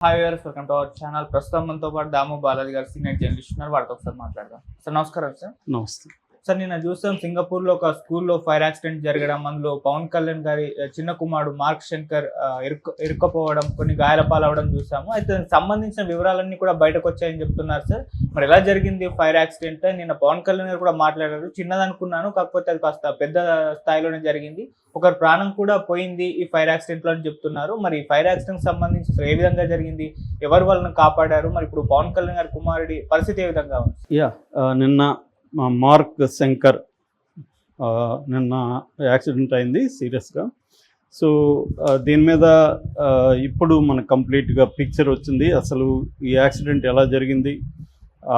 Hi viewers, welcome to our channel. ప్రస్తుతం మనతో పాటు దాము బాలాజీ గారు సీనియర్ జర్నలిస్ట్ ఉన్నారు. వారితో ఒకసారి మాట్లాడదాం. సార్ నమస్కారం. సార్ నమస్తే. సార్ నిన్న చూస్తాం సింగపూర్లో ఒక స్కూల్లో ఫైర్ యాక్సిడెంట్ జరగడం, అందులో పవన్ కళ్యాణ్ గారి చిన్న కుమారుడు మార్క్ శంకర్ ఇరుక్కపోవడం, కొన్ని గాయాల పాలవడం చూసాము. అయితే దానికి సంబంధించిన వివరాలన్నీ కూడా బయటకు వచ్చాయని చెప్తున్నారు. సార్ మరి ఎలా జరిగింది ఫైర్ యాక్సిడెంట్? నిన్న పవన్ కళ్యాణ్ గారు కూడా మాట్లాడారు, చిన్నదనుకున్నాను కాకపోతే అది కాస్త పెద్ద స్థాయిలోనే జరిగింది, ఒకరి ప్రాణం కూడా పోయింది ఈ ఫైర్ యాక్సిడెంట్ లో అని చెప్తున్నారు. మరి ఫైర్ యాక్సిడెంట్ సంబంధించి ఏ విధంగా జరిగింది, ఎవరు వాళ్ళని కాపాడారు, మరి ఇప్పుడు పవన్ కళ్యాణ్ గారి కుమారుడి పరిస్థితి ఏ విధంగా ఉంది? నిన్న మార్క్ శంకర్ నిన్న యాక్సిడెంట్ అయింది సీరియస్గా. సో దీని మీద ఇప్పుడు మనకు కంప్లీట్గా పిక్చర్ వచ్చింది. అసలు ఈ యాక్సిడెంట్ ఎలా జరిగింది,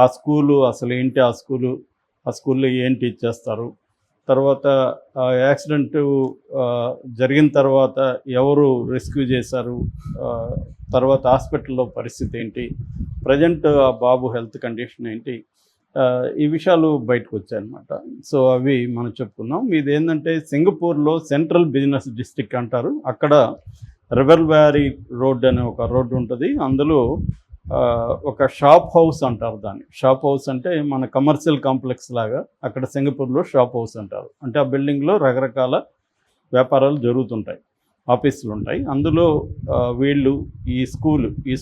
ఆ స్కూలు అసలు ఏంటి, ఆ స్కూల్లో ఏంటి ఇచ్చేస్తారు, తర్వాత యాక్సిడెంట్ జరిగిన తర్వాత ఎవరు రెస్క్యూ చేశారు, తర్వాత హాస్పిటల్లో పరిస్థితి ఏంటి, ప్రజెంట్ ఆ బాబు హెల్త్ కండిషన్ ఏంటి, ఈ విషయాలు బయటకు వచ్చాయన్నమాట. సో అవి మనం చెప్పుకుందాం. ఇది ఏంటంటే సింగపూర్లో సెంట్రల్ బిజినెస్ డిస్ట్రిక్ట్ అంటారు. అక్కడ రివర్ వ్యాలీ రోడ్ అనే ఒక రోడ్డు ఉంటుంది. అందులో ఒక షాప్ హౌస్ అంటారు దాన్ని. షాప్ హౌస్ అంటే మన కమర్షియల్ కాంప్లెక్స్ లాగా అక్కడ సింగపూర్లో షాప్ హౌస్ అంటారు. అంటే ఆ బిల్డింగ్లో రకరకాల వ్యాపారాలు జరుగుతుంటాయి, ఆఫీసులు ఉంటాయి. అందులో వీళ్ళు ఈ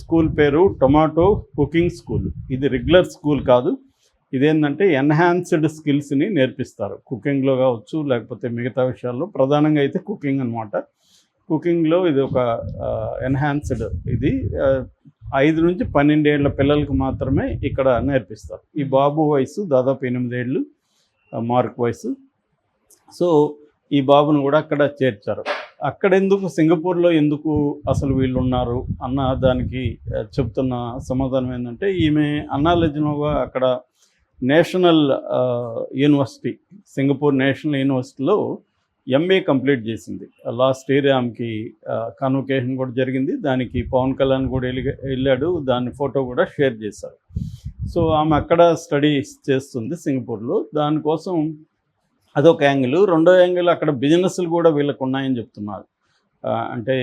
స్కూల్ పేరు టొమాటో కుకింగ్ స్కూల్. ఇది రెగ్యులర్ స్కూల్ కాదు. ఇదేంటంటే ఎన్హాన్స్డ్ స్కిల్స్ని నేర్పిస్తారు, కుకింగ్లో కావచ్చు లేకపోతే మిగతా విషయాల్లో. ప్రధానంగా అయితే కుకింగ్ అనమాట. కుకింగ్లో ఇది ఒక ఎన్హాన్స్డ్, ఇది 5 నుంచి 12 ఏళ్ల పిల్లలకు మాత్రమే ఇక్కడ నేర్పిస్తారు. ఈ బాబు వయసు దాదాపు 8 ఏళ్ళు, మార్క్ వయసు. సో ఈ బాబును కూడా అక్కడ చేర్చారు. అక్కడెందుకు, సింగపూర్లో ఎందుకు అసలు వీళ్ళు ఉన్నారు అన్న దానికి చెప్తున్న సమాధానం ఏంటంటే, ఈమె అన్నాలెజ్నోవా అక్కడ నేషనల్ యూనివర్సిటీ, సింగపూర్ నేషనల్ యూనివర్సిటీలో ఎంఏ కంప్లీట్ చేసింది. లాస్ట్ ఇయర్ ఆమెకి కాన్వకేషన్ కూడా జరిగింది. దానికి పవన్ కళ్యాణ్ కూడా వెళ్ళాడు, దాని ఫోటో కూడా షేర్ చేశారు. సో ఆమె అక్కడ స్టడీస్ చేస్తుంది సింగపూర్లో. దానికోసం అదొక యాంగిల్. రెండో యాంగిల్, అక్కడ బిజినెస్లు కూడా వీళ్ళకు ఉన్నాయని చెప్తున్నారు. అంటే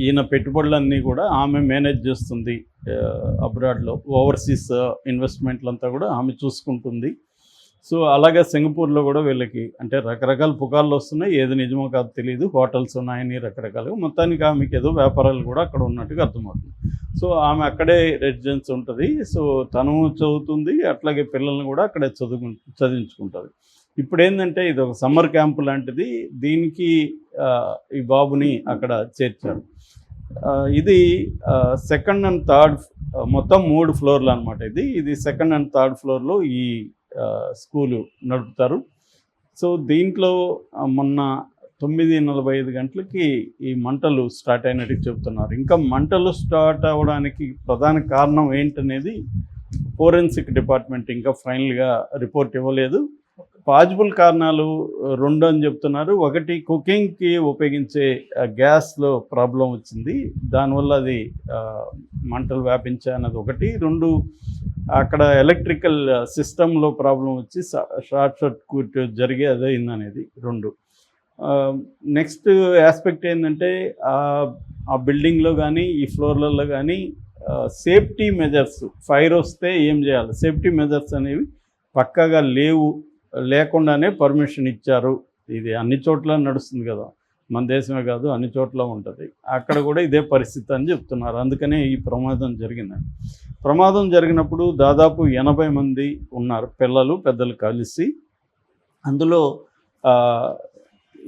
ఈయన పెట్టుబడులన్నీ కూడా ఆమె మేనేజ్ చేస్తుంది అబ్రాడ్లో. ఓవర్సీస్ ఇన్వెస్ట్మెంట్లంతా కూడా ఆమె చూసుకుంటుంది. సో అలాగే సింగపూర్లో కూడా వీళ్ళకి అంటే రకరకాల పుకార్లు వస్తున్నాయి, ఏది నిజమో కాదు తెలియదు. హోటల్స్ ఉన్నాయని రకరకాలుగా, మొత్తానికి ఆమెకి ఏదో వ్యాపారాలు కూడా అక్కడ ఉన్నట్టుగా అర్థమవుతుంది. సో ఆమె అక్కడే రెసిడెన్స్ ఉంటుంది. సో తను చదువుతుంది, అట్లాగే పిల్లల్ని కూడా అక్కడే చదివించుకుంటుంది. ఇప్పుడు ఏంటంటే ఇది ఒక సమ్మర్ క్యాంప్ లాంటిది. దీనికి ఈ బాబుని అక్కడ చేర్చారు. ఇది సెకండ్ అండ్ థర్డ్, మొత్తం 3 ఫ్లోర్లు అనమాట. ఇది సెకండ్ అండ్ థర్డ్ ఫ్లోర్లో ఈ స్కూలు నడుపుతారు. సో దీంట్లో మొన్న 9:45 గంటలకి ఈ మంటలు స్టార్ట్ అయినట్టు చెబుతున్నారు. ఇంకా మంటలు స్టార్ట్ అవ్వడానికి ప్రధాన కారణం ఏంటనేది ఫోరెన్సిక్ డిపార్ట్మెంట్ ఇంకా ఫైనల్గా రిపోర్ట్ ఇవ్వలేదు. పాజిబుల్ కారణాలు 2 అని చెప్తున్నారు. ఒకటి, కుకింగ్కి ఉపయోగించే గ్యాస్లో ప్రాబ్లం వచ్చింది, దానివల్ల అది మంటలు వ్యాపించాయి అన్నది ఒకటి. 2, అక్కడ ఎలక్ట్రికల్ సిస్టంలో ప్రాబ్లం వచ్చి షార్ట్ సర్క్యూట్ జరిగి అదైందనేది 2. నెక్స్ట్ ఆస్పెక్ట్ ఏంటంటే ఆ బిల్డింగ్లో కానీ ఈ ఫ్లోర్లలో కానీ సేఫ్టీ మెజర్స్, ఫైర్ వస్తే ఏం చేయాలి, సేఫ్టీ మెజర్స్ అనేవి పక్కాగా లేకుండానే పర్మిషన్ ఇచ్చారు. ఇది అన్ని చోట్ల నడుస్తుంది కదా, మన దేశమే కాదు అన్ని చోట్ల ఉంటుంది. అక్కడ కూడా ఇదే పరిస్థితి అని చెప్తున్నారు. అందుకనే ఈ ప్రమాదం జరిగిందని. ప్రమాదం జరిగినప్పుడు దాదాపు 80 మంది ఉన్నారు, పిల్లలు పెద్దలు కలిసి. అందులో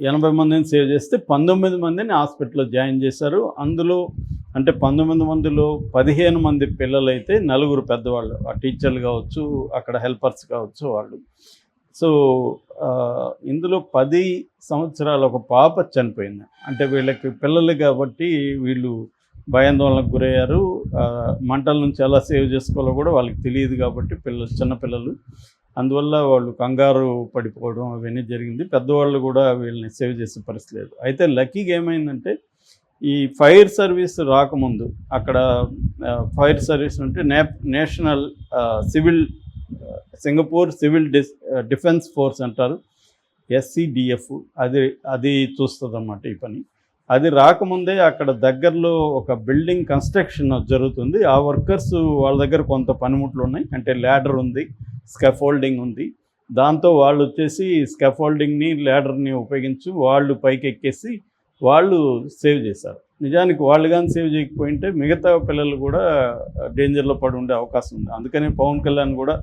80 మందిని సేవ్ చేస్తే 19 మందిని హాస్పిటల్లో జాయిన్ చేశారు. అందులో అంటే 19 మందిలో 15 మంది పిల్లలైతే 4 పెద్దవాళ్ళు, ఆ టీచర్లు కావచ్చు, అక్కడ హెల్పర్స్ కావచ్చు వాళ్ళు. సో ఇందులో 10 సంవత్సరాల ఒక పాప చనిపోయింది. అంటే వీళ్ళకి పిల్లలు కాబట్టి వీళ్ళు భయాందోళనకు గురయ్యారు. మంటల నుంచి ఎలా సేవ్ చేసుకోవాలో కూడా వాళ్ళకి తెలియదు కాబట్టి చిన్నపిల్లలు, అందువల్ల వాళ్ళు కంగారు పడిపోవడం అవన్నీ జరిగింది. పెద్దవాళ్ళు కూడా వీళ్ళని సేవ్ చేసే పరిస్థితి లేదు. అయితే లక్కీగా ఏమైందంటే, ఈ ఫైర్ సర్వీస్ రాకముందు అక్కడ ఫైర్ సర్వీస్ అంటే national Singapore civil defence force అంటారు, SCDF, అది చూస్తుంది అన్నమాట ఈ పని. అది రాకముందే అక్కడ దగ్గరలో ఒక బిల్డింగ్ కన్స్ట్రక్షన్ జరుగుతుంది. ఆ వర్కర్స్ వాళ్ళ దగ్గర కొంత పనిముట్లు ఉన్నాయి, అంటే ల్యాడర్ ఉంది, స్కాఫోల్డింగ్ ఉంది. దాంతో వాళ్ళు వచ్చేసి స్కాఫోల్డింగ్ని ల్యాడర్ని ఉపయోగించి వాళ్ళు పైకి ఎక్కేసి వాళ్ళు సేవ్ చేశారు. నిజానికి వాళ్ళు కానీ సేవ్ చేయకపోయింటే మిగతా పిల్లలు కూడా డేంజర్లో పడి ఉండే అవకాశం ఉంది. అందుకనే పవన్ కళ్యాణ్ కూడా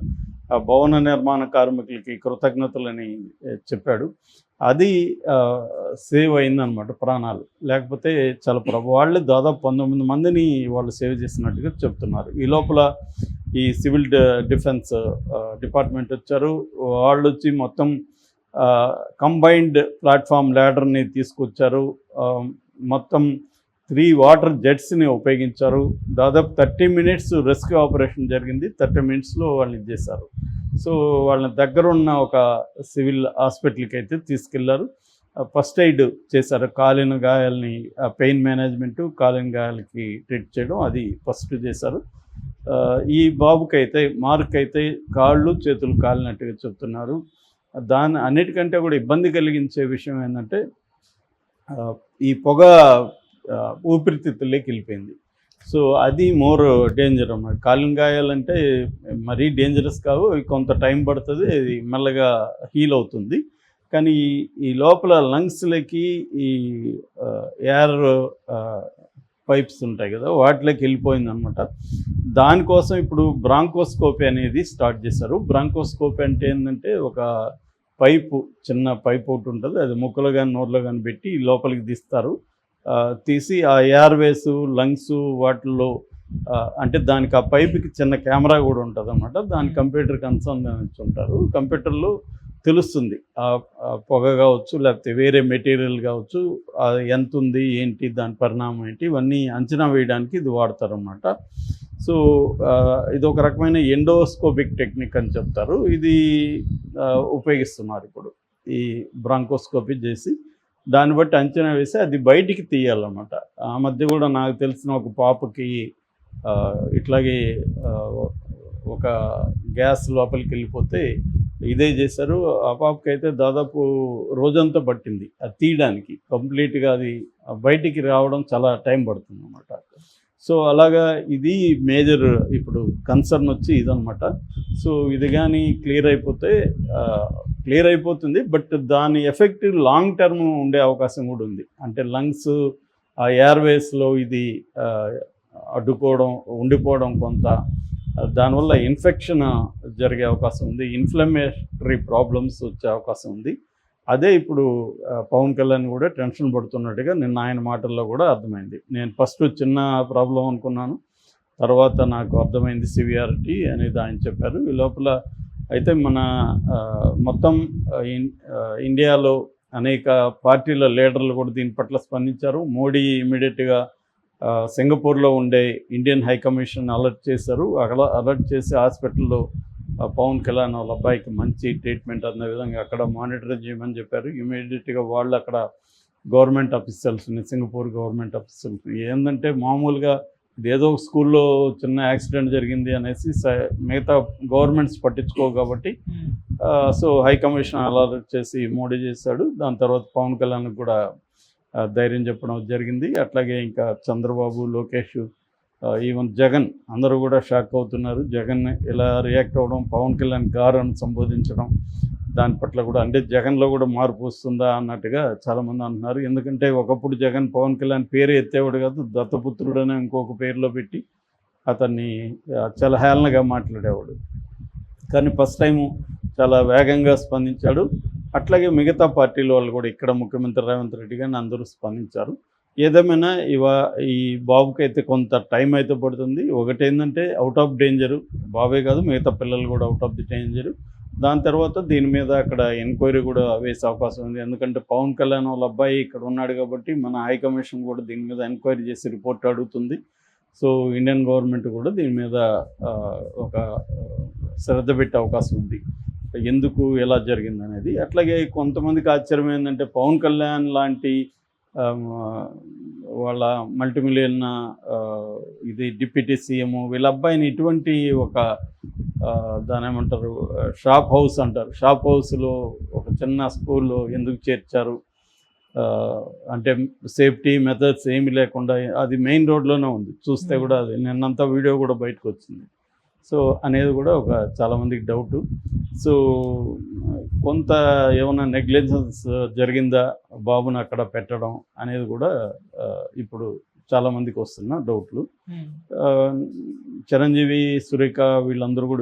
ఆ భవన నిర్మాణ కార్మికులకి కృతజ్ఞతలని చెప్పాడు. అది సేవ్ అయిందనమాట ప్రాణాలు. లేకపోతే చాలా వాళ్ళు దాదాపు 19 మందిని వాళ్ళు సేవ్ చేసినట్టుగా చెప్తున్నారు. ఈ లోపల ఈ సివిల్ డిఫెన్స్ డిపార్ట్మెంట్ వచ్చారు. వాళ్ళు వచ్చి మొత్తం కంబైన్డ్ ప్లాట్ఫామ్ ల్యాడర్ని తీసుకొచ్చారు. మొత్తం 3 వాటర్ జెట్స్ని ఉపయోగించారు. దాదాపు 30 మినిట్స్ రెస్క్యూ ఆపరేషన్ జరిగింది. 30 మినిట్స్లో వాళ్ళని చేశారు. సో వాళ్ళని దగ్గరున్న ఒక సివిల్ హాస్పిటల్కి అయితే తీసుకెళ్లారు. ఫస్ట్ ఎయిడ్ చేశారు. కాలిన గాయాలని పెయిన్ మేనేజ్మెంటు, కాలిన గాయాలకి ట్రీట్ చేయడం అది ఫస్ట్ చేశారు. ఈ బాబుకైతే మార్క్ అయితే కాళ్ళు చేతులు కాలినట్టుగా చెప్తున్నారు. దాని అన్నిటికంటే కూడా ఇబ్బంది కలిగించే విషయం ఏంటంటే ఈ పొగ ఊపిరితిత్తుల్లోకి వెళ్ళిపోయింది. సో అది మోర్ డేంజర్ అన్నమాట. కాలిన గాయాలంటే మరీ డేంజరస్ కావు, కొంత టైం పడుతుంది, అది మెల్లగా హీల్ అవుతుంది. కానీ ఈ లోపల లంగ్స్లకి ఈ ఎయిర్ పైప్స్ ఉంటాయి కదా, వాటిలోకి వెళ్ళిపోయింది అనమాట. దానికోసం ఇప్పుడు బ్రాంకోస్కోపీ అనేది స్టార్ట్ చేశారు. బ్రాంకోస్కోపీ అంటే ఏంటంటే ఒక పైపు, చిన్న పైప్ ఒకటి ఉంటుంది, అది ముక్కలో కానీ నోట్లో కానీ పెట్టి లోపలికి తీస్తారు. తీసి ఆ ఎయిర్వేస్, లంగ్స్ వాటిల్లో అంటే దానికి ఆ పైపుకి చిన్న కెమెరా కూడా ఉంటుంది అనమాట. దాని కంప్యూటర్ కన్సల్టెంట్స్ ఉంటారు. కంప్యూటర్లో తెలుస్తుంది పొగ కావచ్చు, లేకపోతే వేరే మెటీరియల్ కావచ్చు, అది ఎంత ఉంది ఏంటి, దాని పరిణామం ఏంటి, ఇవన్నీ అంచనా వేయడానికి ఇది వాడతారన్నమాట. సో ఇది ఒక రకమైన ఎండోస్కోపిక్ టెక్నిక్ అని చెప్తారు. ఇది ఉపయోగిస్తున్నారు ఇప్పుడు ఈ బ్రాంకోస్కోపీ చేసి. దాన్ని బట్టి అంచనా వేసి అది బయటికి తీయాలన్నమాట. ఆ మధ్య కూడా నాకు తెలిసిన ఒక పాపకి ఇట్లాగే ఒక గ్యాస్ లోపలికి వెళ్ళిపోతే ఇదే చేశారు. ఆ పాపకి అయితే దాదాపు రోజంతా పట్టింది అది తీయడానికి. కంప్లీట్గా అది బయటికి రావడం చాలా టైం పడుతుంది అన్నమాట. సో అలాగా ఇది మేజర్ ఇప్పుడు కన్సర్న్ వచ్చి ఇదనమాట. సో ఇది కానీ క్లియర్ అయిపోతుంది, బట్ దాని ఎఫెక్ట్ లాంగ్ టర్మ్ ఉండే అవకాశం కూడా ఉంది. అంటే లంగ్స్, ఆ ఎయిర్వేస్లో ఇది ఉండిపోవడం కొంత, దానివల్ల ఇన్ఫెక్షన్ జరిగే అవకాశం ఉంది, ఇన్ఫ్లమేటరీ ప్రాబ్లమ్స్ వచ్చే అవకాశం ఉంది. అదే ఇప్పుడు పవన్ కళ్యాణ్ కూడా టెన్షన్ పడుతున్నట్టుగా నిన్న ఆయన మాటల్లో కూడా అర్థమైంది. నేను ఫస్ట్ చిన్న ప్రాబ్లం అనుకున్నాను, తర్వాత నాకు అర్థమైంది సివియారిటీ అనేది ఆయన చెప్పారు. ఈ లోపల అయితే మన మొత్తం ఇండియాలో అనేక పార్టీల లీడర్లు కూడా దీని పట్ల స్పందించారు. మోడీ ఇమీడియట్గా సింగపూర్లో ఉండే ఇండియన్ హై కమిషన్ అలర్ట్ చేశారు. అక్కడ అలర్ట్ చేసి హాస్పిటల్లో పవన్ కళ్యాణ్ వాళ్ళ అబ్బాయికి మంచి ట్రీట్మెంట్ అన్న విధంగా అక్కడ మానిటర్ చేయమని చెప్పారు. ఇమీడియట్గా వాళ్ళు అక్కడ గవర్నమెంట్ ఆఫీసర్స్ని, సింగపూర్ గవర్నమెంట్ ఆఫీసర్స్ని, ఏంటంటే మామూలుగా ఇదేదో స్కూల్లో చిన్న యాక్సిడెంట్ జరిగింది అనేసి మిగతా గవర్నమెంట్స్ పట్టించుకోవు కాబట్టి సో హై కమిషన్ అలర్ట్ చేసి మోడీ చేశాడు. దాని తర్వాత పవన్ కళ్యాణ్కి కూడా ధైర్యం చెప్పడం జరిగింది. అట్లాగే ఇంకా చంద్రబాబు, లోకేష్, ఈవెన్ జగన్ అందరూ కూడా షాక్ అవుతున్నారు. జగన్ ఇలా రియాక్ట్ అవ్వడం, పవన్ కళ్యాణ్ గారు అని సంబోధించడం, దాని పట్ల కూడా అంటే జగన్లో కూడా మార్పు వస్తుందా అన్నట్టుగా చాలామంది అంటున్నారు. ఎందుకంటే ఒకప్పుడు జగన్ పవన్ కళ్యాణ్ పేరు ఎత్తేవాడు కాదు, దత్తపుత్రుడు అనే ఇంకొక పేరులో పెట్టి అతన్ని చాలా హేళనగా మాట్లాడేవాడు. కానీ ఫస్ట్ టైము చాలా వేగంగా స్పందించాడు. అట్లాగే మిగతా పార్టీల వాళ్ళు కూడా ఇక్కడ ముఖ్యమంత్రి రేవంత్ రెడ్డి గారిని అందరూ స్పందించారు. ఏదేమైనా ఈ బాబుకి అయితే కొంత టైం అయితే పడుతుంది. ఒకటేంటంటే అవుట్ ఆఫ్ డేంజరు, బాబే కాదు మిగతా పిల్లలు కూడా అవుట్ ఆఫ్ ది డేంజరు. దాని తర్వాత దీని మీద అక్కడ ఎంక్వైరీ కూడా వేసే అవకాశం ఉంది. ఎందుకంటే పవన్ కళ్యాణ్ వాళ్ళ అబ్బాయి ఇక్కడ ఉన్నాడు కాబట్టి మన హై కమిషన్ కూడా దీని మీద ఎంక్వైరీ చేసి రిపోర్ట్ అడుగుతుంది. సో ఇండియన్ గవర్నమెంట్ కూడా దీని మీద ఒక శ్రద్ధ పెట్టే అవకాశం ఉంది, ఎందుకు ఎలా జరిగింది అనేది. అట్లాగే కొంతమందికి ఆశ్చర్యం ఏంటంటే పవన్ కళ్యాణ్ లాంటి వాళ్ళ మల్టీమిలియన్ ఇది డిప్యూటీ సీఎం వీళ్ళ అబ్బాయిని ఇటువంటి ఒక దాని ఏమంటారు షాప్ హౌస్ అంటారు, షాప్ హౌస్లో ఒక చిన్న స్కూల్లో ఎందుకు చేర్చారు, అంటే సేఫ్టీ మెథడ్స్ ఏమీ లేకుండా అది మెయిన్ రోడ్లోనే ఉంది. చూస్తే కూడా అది నిన్నంతా వీడియో కూడా బయటకు వచ్చింది. సో అనేది కూడా ఒక చాలామందికి డౌటు. సో కొంత ఏమైనా నెగ్లిజెన్స్ జరిగిందా బాబుని అక్కడ పెట్టడం అనేది కూడా ఇప్పుడు చాలామందికి వస్తున్న డౌట్లు. చిరంజీవి, సురేఖ వీళ్ళందరూ కూడా